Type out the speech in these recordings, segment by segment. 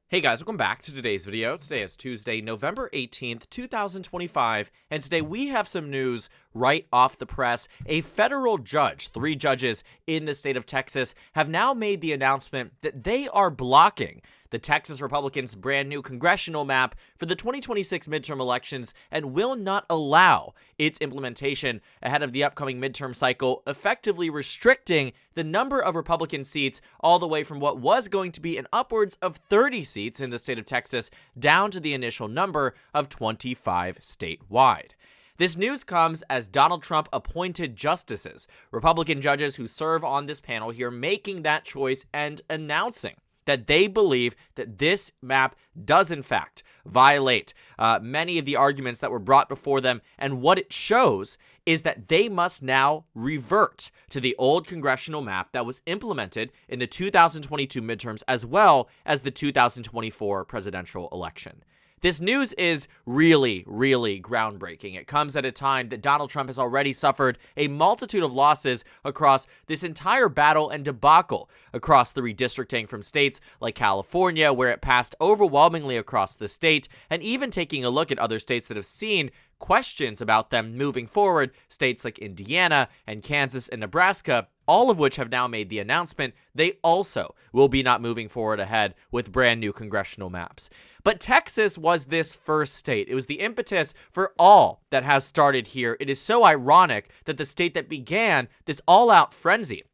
Hey guys, welcome back to today's video. Today is Tuesday, November 18th, 2025, and today we have some news right off the press. A federal judge, 3 judges in the state of Texas, have now made the announcement that they are blocking the Texas Republicans' brand new congressional map for the 2026 midterm elections and will not allow its implementation ahead of the upcoming midterm cycle, effectively restricting the number of Republican seats all the way from what was going to be an upwards of 30 seats in the state of Texas down to the initial number of 25 statewide. This news comes as Donald Trump appointed justices, Republican judges who serve on this panel here, making that choice and announcing that they believe that this map does in fact violate many of the arguments that were brought before them, and what it shows is that they must now revert to the old congressional map that was implemented in the 2022 midterms as well as the 2024 presidential election. This news is really, really groundbreaking. It comes at a time that Donald Trump has already suffered a multitude of losses across this entire battle and debacle across the redistricting from states like California, where it passed overwhelmingly across the state, and even taking a look at other states that have seen questions about them moving forward, states like Indiana and Kansas and Nebraska, all of which have now made the announcement they also will be not moving forward ahead with brand new congressional maps. But Texas was this first state. It was the impetus for all that has started here. It is so ironic that the state that began this all-out frenzy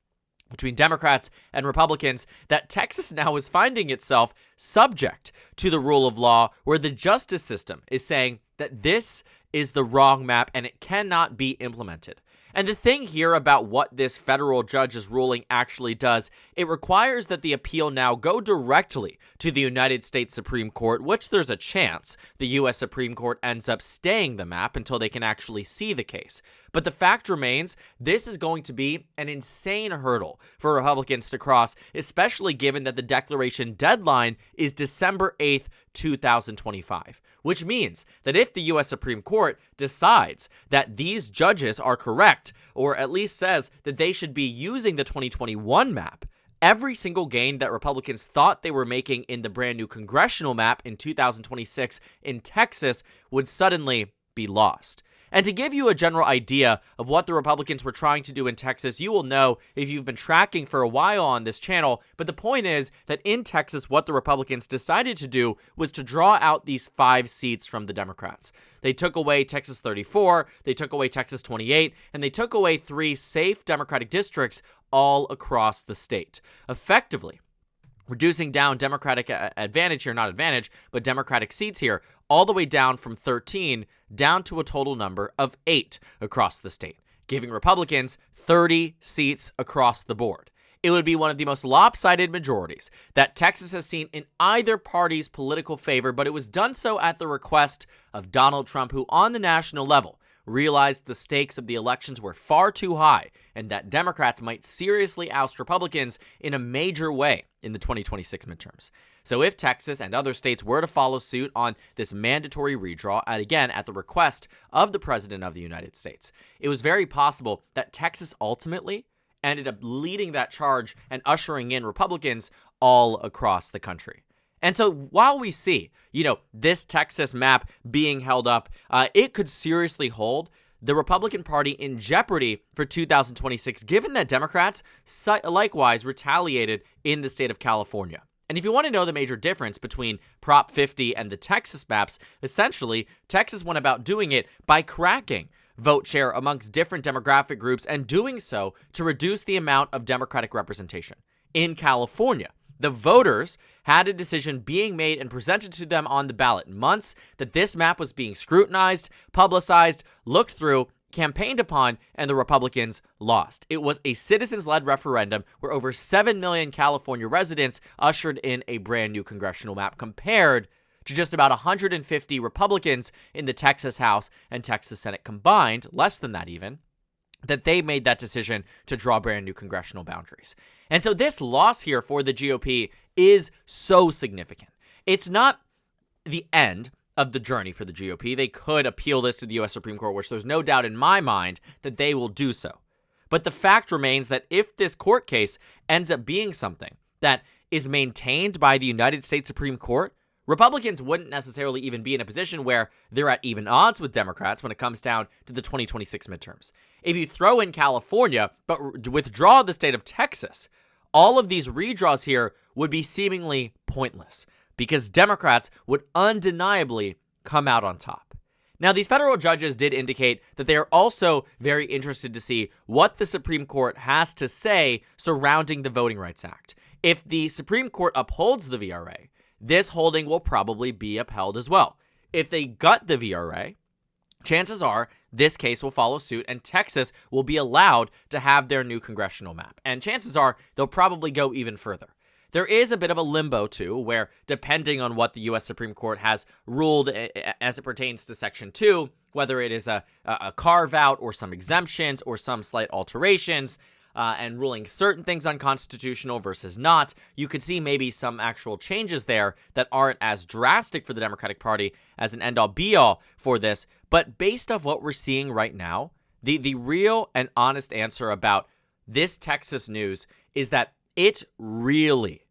between Democrats and Republicans, that Texas now is finding itself subject to the rule of law, where the justice system is saying that this is the wrong map and it cannot be implemented. And the thing here about what this federal judge's ruling actually does, it requires that the appeal now go directly to the United States Supreme Court, which there's a chance the U.S. Supreme Court ends up staying the map until they can actually see the case. But the fact remains, this is going to be an insane hurdle for Republicans to cross, especially given that the declaration deadline is December 8th, 2025, which means that if the U.S. Supreme Court decides that these judges are correct, or at least says that they should be using the 2021 map, every single gain that Republicans thought they were making in the brand new congressional map in 2026 in Texas would suddenly be lost. And to give you a general idea of what the Republicans were trying to do in Texas, you will know if you've been tracking for a while on this channel, but the point is that in Texas, what the Republicans decided to do was to draw out these 5 seats from the Democrats. They took away Texas 34, they took away Texas 28, and they took away 3 safe Democratic districts all across the state, effectively reducing down Democratic advantage here, not advantage, but Democratic seats here, all the way down from 13 down to a total number of 8 across the state, giving Republicans 30 seats across the board. It would be one of the most lopsided majorities that Texas has seen in either party's political favor, but it was done so at the request of Donald Trump, who on the national level realized the stakes of the elections were far too high and that Democrats might seriously oust Republicans in a major way in the 2026 midterms. So if Texas and other states were to follow suit on this mandatory redraw, and again, at the request of the President of the United States, it was very possible that Texas ultimately ended up leading that charge and ushering in Republicans all across the country. And so while we see, this Texas map being held up, it could seriously hold the Republican Party in jeopardy for 2026, given that Democrats likewise retaliated in the state of California. And if you want to know the major difference between Prop 50 and the Texas maps, essentially, Texas went about doing it by cracking vote share amongst different demographic groups and doing so to reduce the amount of Democratic representation. In California, the voters had a decision being made and presented to them on the ballot months that this map was being scrutinized, publicized, looked through, campaigned upon, and the Republicans lost. It was a citizens-led referendum where over 7 million California residents ushered in a brand new congressional map compared to just about 150 Republicans in the Texas House and Texas Senate combined, less than that even, that they made that decision to draw brand new congressional boundaries. And so this loss here for the GOP is so significant. It's not the end of the journey for the GOP. They could appeal this to the U.S. Supreme Court, which there's no doubt in my mind that they will do so. But the fact remains that if this court case ends up being something that is maintained by the United States Supreme Court, Republicans wouldn't necessarily even be in a position where they're at even odds with Democrats when it comes down to the 2026 midterms. If you throw in California, but withdraw the state of Texas, all of these redraws here would be seemingly pointless because Democrats would undeniably come out on top. Now, these federal judges did indicate that they are also very interested to see what the Supreme Court has to say surrounding the Voting Rights Act. If the Supreme Court upholds the VRA, this holding will probably be upheld as well. If they gut the VRA, chances are this case will follow suit and Texas will be allowed to have their new congressional map. And chances are they'll probably go even further. There is a bit of a limbo, too, where depending on what the U.S. Supreme Court has ruled as it pertains to Section 2, whether it is a carve-out or some exemptions or some slight alterations, and ruling certain things unconstitutional versus not, you could see maybe some actual changes there that aren't as drastic for the Democratic Party as an end-all be-all for this. But based off what we're seeing right now, the real and honest answer about this Texas news is that it really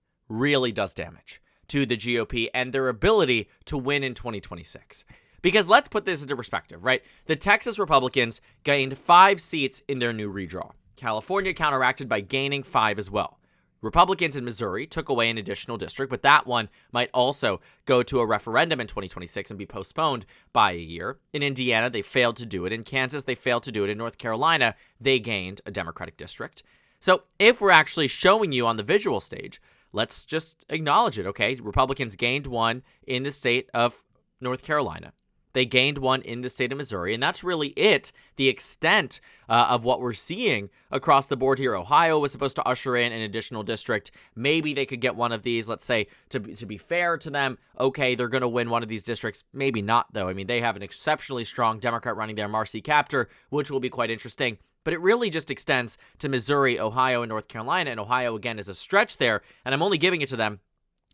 does damage to the GOP and their ability to win in 2026. Because let's put this into perspective, right? The Texas Republicans gained 5 seats in their new redraw. California counteracted by gaining 5 as well. Republicans in Missouri took away an additional district, but that one might also go to a referendum in 2026 and be postponed by a year. In Indiana, they failed to do it. In Kansas, they failed to do it. In North Carolina, they gained a Democratic district. So if we're actually showing you on the visual stage, let's just acknowledge it, okay? Republicans gained 1 in the state of North Carolina. They gained 1 in the state of Missouri, and that's really it, the extent of what we're seeing across the board here. Ohio was supposed to usher in an additional district. Maybe they could get one of these, let's say, to be fair to them. Okay, they're going to win one of these districts. Maybe not, though. I mean, they have an exceptionally strong Democrat running there, Marcy Kaptur, which will be quite interesting. But it really just extends to Missouri, Ohio, and North Carolina. And Ohio, again, is a stretch there. And I'm only giving it to them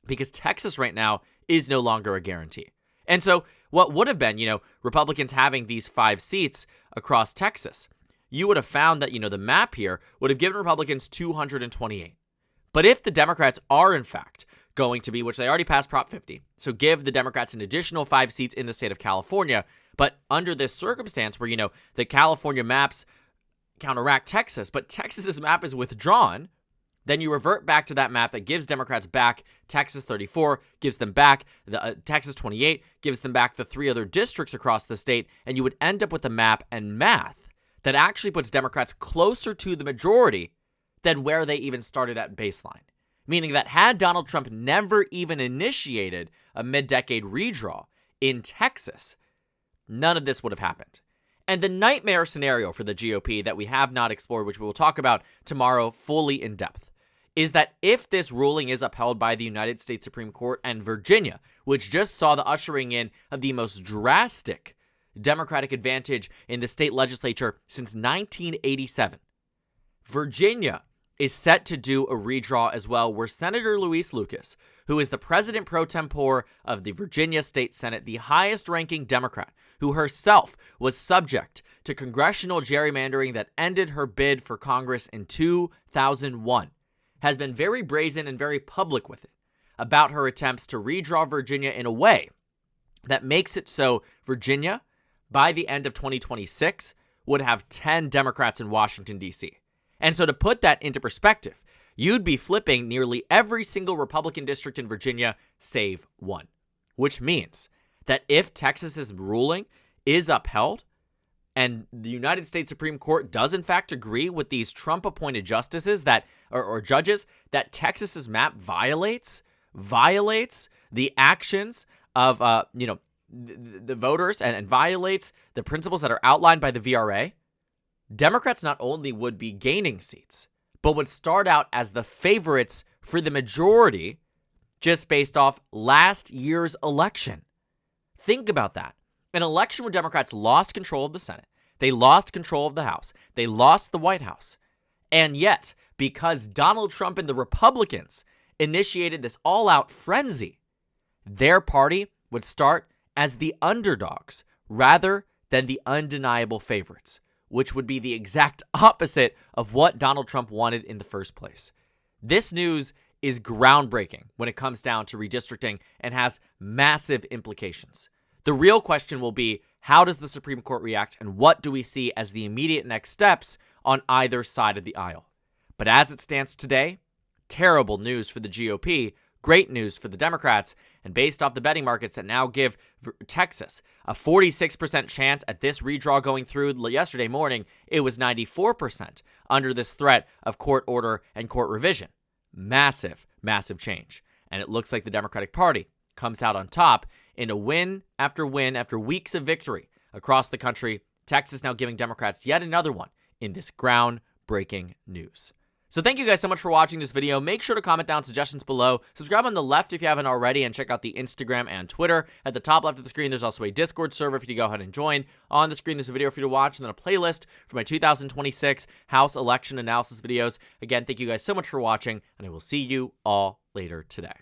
because Texas right now is no longer a guarantee. And so what would have been, Republicans having these 5 seats across Texas, you would have found that, the map here would have given Republicans 228. But if the Democrats are, in fact, going to be, which they already passed Prop 50, so give the Democrats an additional 5 seats in the state of California, but under this circumstance where, the California maps counteract Texas, but Texas's map is withdrawn, then you revert back to that map that gives Democrats back Texas 34, gives them back the Texas 28, gives them back the 3 other districts across the state, and you would end up with a map and math that actually puts Democrats closer to the majority than where they even started at baseline. Meaning that had Donald Trump never even initiated a mid-decade redraw in Texas, none of this would have happened. And the nightmare scenario for the GOP that we have not explored, which we will talk about tomorrow fully in depth, is that if this ruling is upheld by the United States Supreme Court and Virginia, which just saw the ushering in of the most drastic Democratic advantage in the state legislature since 1987, Virginia is set to do a redraw as well, where Senator Luis Lucas, who is the president pro tempore of the Virginia State Senate, the highest-ranking Democrat, who herself was subject to congressional gerrymandering that ended her bid for Congress in 2001, has been very brazen and very public with it about her attempts to redraw Virginia in a way that makes it so Virginia, by the end of 2026, would have 10 Democrats in Washington, D.C. And so to put that into perspective, you'd be flipping nearly every single Republican district in Virginia, save 1, which means that if Texas's ruling is upheld and the United States Supreme Court does in fact agree with these Trump-appointed justices that or judges that Texas's map violates the actions of the voters and violates the principles that are outlined by the VRA, Democrats not only would be gaining seats, but would start out as the favorites for the majority just based off last year's election. Think about that. An election where Democrats lost control of the Senate, they lost control of the House, they lost the White House, and yet, because Donald Trump and the Republicans initiated this all-out frenzy, their party would start as the underdogs rather than the undeniable favorites, which would be the exact opposite of what Donald Trump wanted in the first place. This news is groundbreaking when it comes down to redistricting and has massive implications. The real question will be, how does the Supreme Court react, and what do we see as the immediate next steps on either side of the aisle? But as it stands today, terrible news for the GOP, great news for the Democrats, and based off the betting markets that now give Texas a 46% chance at this redraw going through yesterday morning, it was 94% under this threat of court order and court revision. Massive, massive change. And it looks like the Democratic Party comes out on top in a win after weeks of victory across the country. Texas now giving Democrats yet another one in this groundbreaking news. So thank you guys so much for watching this video. Make sure to comment down suggestions below. Subscribe on the left if you haven't already, and check out the Instagram and Twitter. At the top left of the screen, there's also a Discord server for you to go ahead and join. On the screen, there's a video for you to watch, and then a playlist for my 2026 House election analysis videos. Again, thank you guys so much for watching, and I will see you all later today.